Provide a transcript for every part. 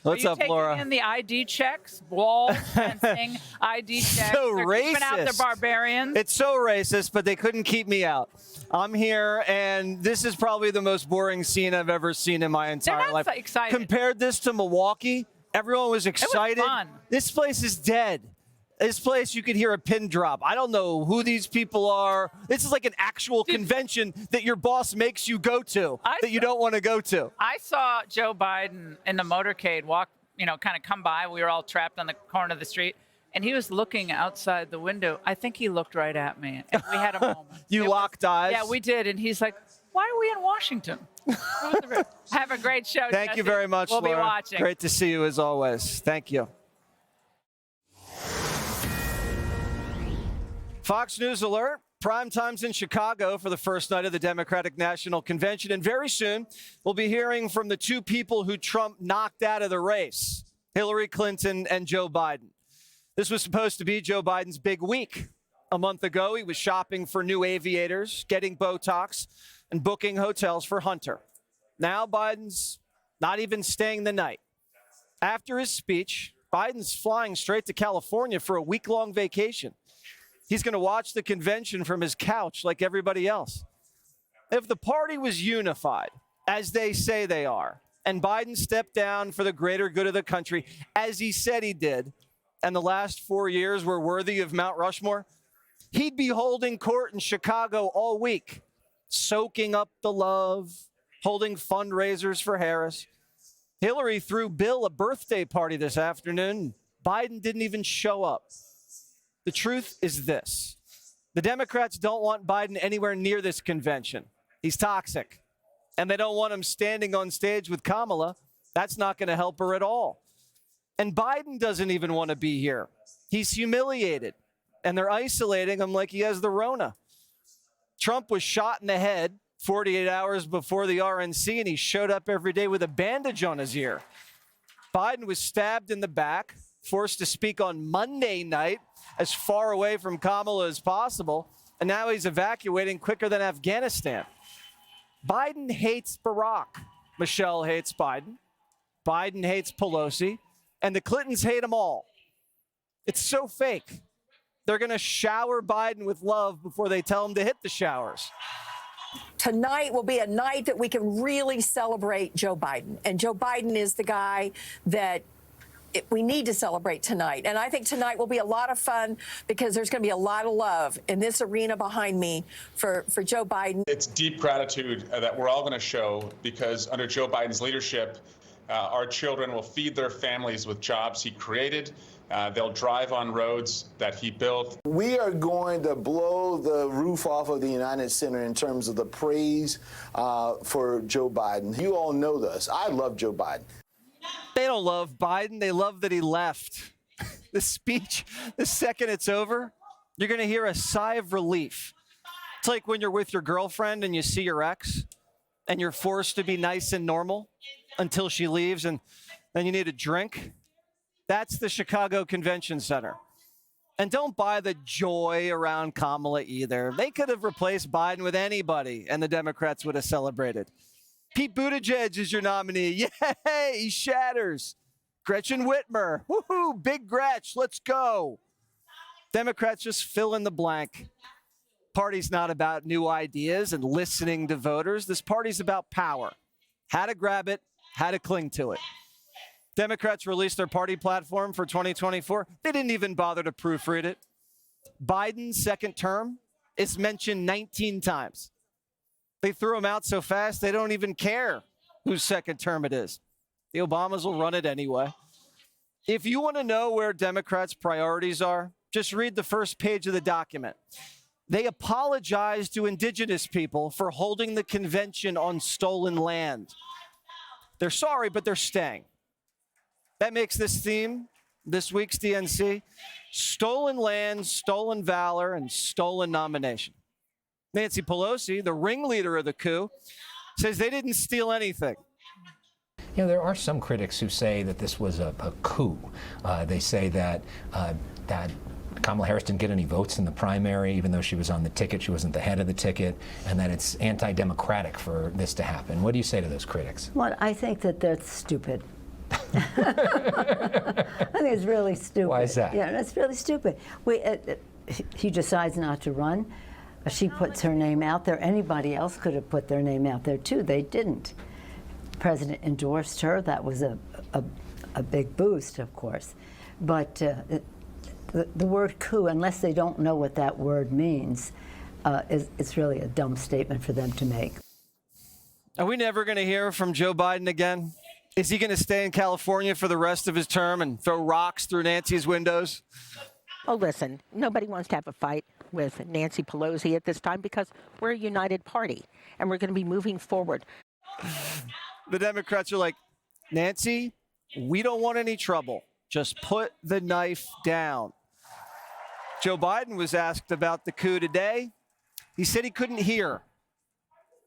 What's up, Laura? Are you taking in the ID checks, walls, fencing, ID checks? So They're racist. keeping out the barbarians. It's so racist, but they couldn't keep me out. I'm here, and this is probably the most boring scene I've ever seen in my entire life. So excited. Compared this to Milwaukee, everyone was excited. It was fun. This place is dead. This place, you could hear a pin drop. I don't know who these people are. This is like an actual convention that your boss makes you go to that you don't want to go to. I saw Joe Biden in the motorcade walk, kind of come by. We were all trapped on the corner of the street. And he was looking outside the window. I think he looked right at me. And we had a moment. You locked eyes? Yeah, we did. And he's like, why are we in Washington? Have a great show, Thank you very much, We'll Laura. be watching. Great to see you as always. Thank you. Fox News alert. Prime time's in Chicago for the first night of the Democratic National Convention. And very soon, we'll be hearing from the two people who Trump knocked out of the race, Hillary Clinton and Joe Biden. This was supposed to be Joe Biden's big week. A month ago, he was shopping for new aviators, getting Botox, and booking hotels for Hunter. Now Biden's not even staying the night. After his speech, Biden's flying straight to California for a week-long vacation. He's going to watch the convention from his couch like everybody else. If the party was unified, as they say they are, and Biden stepped down for the greater good of the country, as he said he did, and the last 4 years were worthy of Mount Rushmore, he'd be holding court in Chicago all week, soaking up the love, holding fundraisers for Harris. Hillary threw Bill a birthday party this afternoon. Biden didn't even show up. The truth is this. The Democrats don't want Biden anywhere near this convention. He's toxic. And they don't want him standing on stage with Kamala. That's not going to help her at all. And Biden doesn't even want to be here. He's humiliated. And they're isolating him like he has the Rona. Trump was shot in the head 48 hours before the RNC, and he showed up every day with a bandage on his ear. Biden was stabbed in the back, forced to speak on Monday night as far away from Kamala as possible, and now he's evacuating quicker than Afghanistan. Biden hates Barack. Michelle hates Biden. Biden hates Pelosi. And the Clintons hate them all. It's so fake. They're going to shower Biden with love before they tell him to hit the showers. Tonight will be a night that we can really celebrate Joe Biden. And Joe Biden is the guy that we need to celebrate tonight. And I think tonight will be a lot of fun because there's going to be a lot of love in this arena behind me for Joe Biden. It's deep gratitude that we're all going to show because under Joe Biden's leadership, our children will feed their families with jobs he created. They'll drive on roads that he built. We are going to blow the roof off of the United Center in terms of the praise for Joe Biden. You all know this. I love Joe Biden. They don't love Biden. They love that he left. The speech, the second it's over, you're going to hear a sigh of relief. It's like when you're with your girlfriend and you see your ex and you're forced to be nice and normal until she leaves and then you need a drink. That's the Chicago Convention Center. And don't buy the joy around Kamala either. They could have replaced Biden with anybody and the Democrats would have celebrated. Pete Buttigieg is your nominee. Yay, he shatters. Gretchen Whitmer. Woohoo, big Gretch, let's go. Democrats just fill in the blank. Party's not about new ideas and listening to voters. This party's about power. How to grab it, how to cling to it. Democrats released their party platform for 2024. They didn't even bother to proofread it. Biden's second term is mentioned 19 times. They threw him out so fast, they don't even care whose second term it is. The Obamas will run it anyway. If you want to know where Democrats' priorities are, just read the first page of the document. They apologize to indigenous people for holding the convention on stolen land. They're sorry, but they're staying. That makes this theme, this week's DNC, stolen land, stolen valor, and stolen nomination. Nancy Pelosi, the ringleader of the coup, says they didn't steal anything. You know, there are some critics who say that this was a coup. They say that Kamala Harris didn't get any votes in the primary, even though she was on the ticket. She wasn't the head of the ticket, and that it's anti-democratic for this to happen. What do you say to those critics? Well, I think that that's stupid. I think it's really stupid. Why is that? Yeah, that's really stupid. He decides not to run. She puts her name out there. Anybody else could have put their name out there too. They didn't. The president endorsed her. That was a big boost, of course. But the word coup, unless they don't know what that word means, it's really a dumb statement for them to make. Are we never going to hear from Joe Biden again? Is he going to stay in California for the rest of his term and throw rocks through Nancy's windows? Oh, listen, nobody wants to have a fight with Nancy Pelosi at this time because we're a united party and we're going to be moving forward. The Democrats are like, Nancy, we don't want any trouble. Just put the knife down. Joe Biden was asked about the coup today. He said he couldn't hear.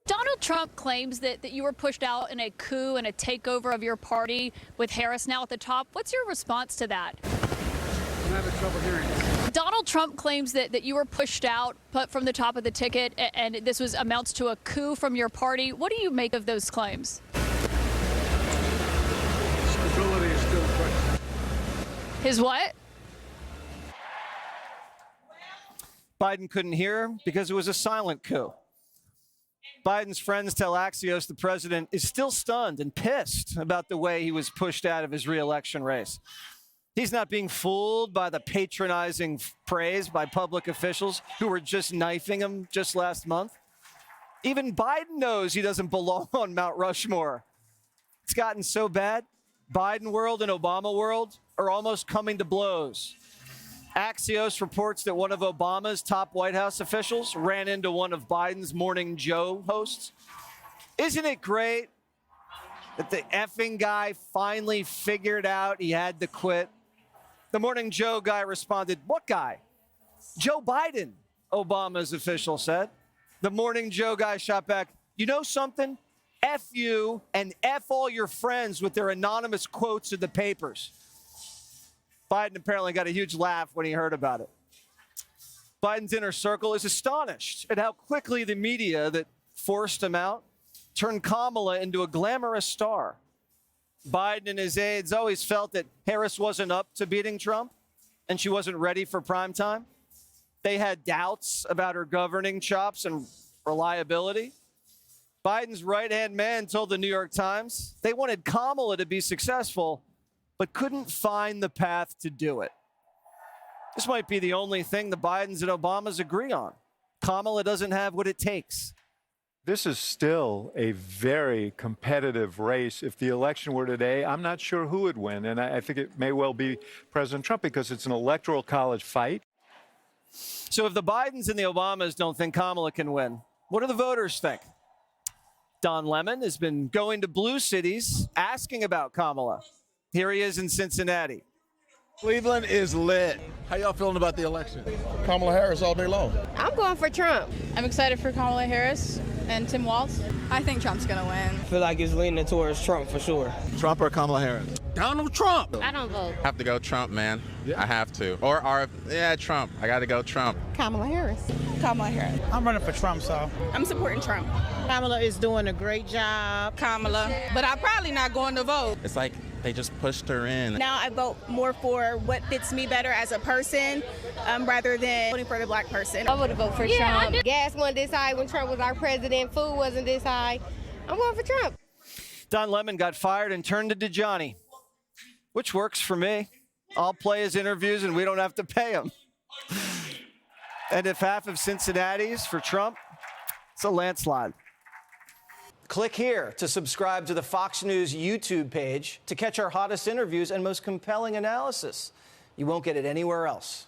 Donald Trump claims that you were pushed out in a coup and a takeover of your party with Harris now at the top. What's your response to that? I'm having trouble hearing this. Donald Trump claims that you were pushed out, put from the top of the ticket, and this amounts to a coup from your party. What do you make of those claims? Stability is still a question. His what? Biden couldn't hear because it was a silent coup. Biden's friends tell Axios the president is still stunned and pissed about the way he was pushed out of his re-election race. He's not being fooled by the patronizing praise by public officials who were just knifing him just last month. Even Biden knows he doesn't belong on Mount Rushmore. It's gotten so bad, Biden world and Obama world are almost coming to blows. Axios reports that one of Obama's top White House officials ran into one of Biden's Morning Joe hosts. Isn't it great that the effing guy finally figured out he had to quit? The Morning Joe guy responded, "What guy?" "Joe Biden," Obama's official said. The Morning Joe guy shot back, "You know something? F you and F all your friends with their anonymous quotes in the papers." Biden apparently got a huge laugh when he heard about it. Biden's inner circle is astonished at how quickly the media that forced him out turned Kamala into a glamorous star. Biden and his aides always felt that Harris wasn't up to beating Trump and she wasn't ready for prime time. They had doubts about her governing chops and reliability. Biden's right-hand man told the New York Times they wanted Kamala to be successful, but couldn't find the path to do it. This might be the only thing the Bidens and Obamas agree on. Kamala doesn't have what it takes. This is still a very competitive race. If the election were today, I'm not sure who would win. And I think it may well be President Trump because it's an electoral college fight. So if the Bidens and the Obamas don't think Kamala can win, what do the voters think? Don Lemon has been going to blue cities asking about Kamala. Here he is in Cincinnati. Cleveland is lit. How y'all feeling about the election? Kamala Harris all day long. I'm going for Trump. I'm excited for Kamala Harris and Tim Walz. I think Trump's going to win. I feel like it's leaning towards Trump for sure. Trump or Kamala Harris? Donald Trump. I don't vote. Have to go Trump, man. Yeah. I have to. Yeah, Trump. I got to go Trump. Kamala Harris. Kamala Harris. I'm running for Trump, so. I'm supporting Trump. Kamala is doing a great job. Kamala. But I'm probably not going to vote. It's like they just pushed her in. Now I vote more for what fits me better as a person rather than voting for the black person. I would vote for Trump. Gas wasn't this high when Trump was our president. Food wasn't this high. I'm going for Trump. Don Lemon got fired and turned into Johnny, which works for me. I'll play his interviews and we don't have to pay him. And if half of Cincinnati's for Trump, it's a landslide. Click here to subscribe to the Fox News YouTube page to catch our hottest interviews and most compelling analysis. You won't get it anywhere else.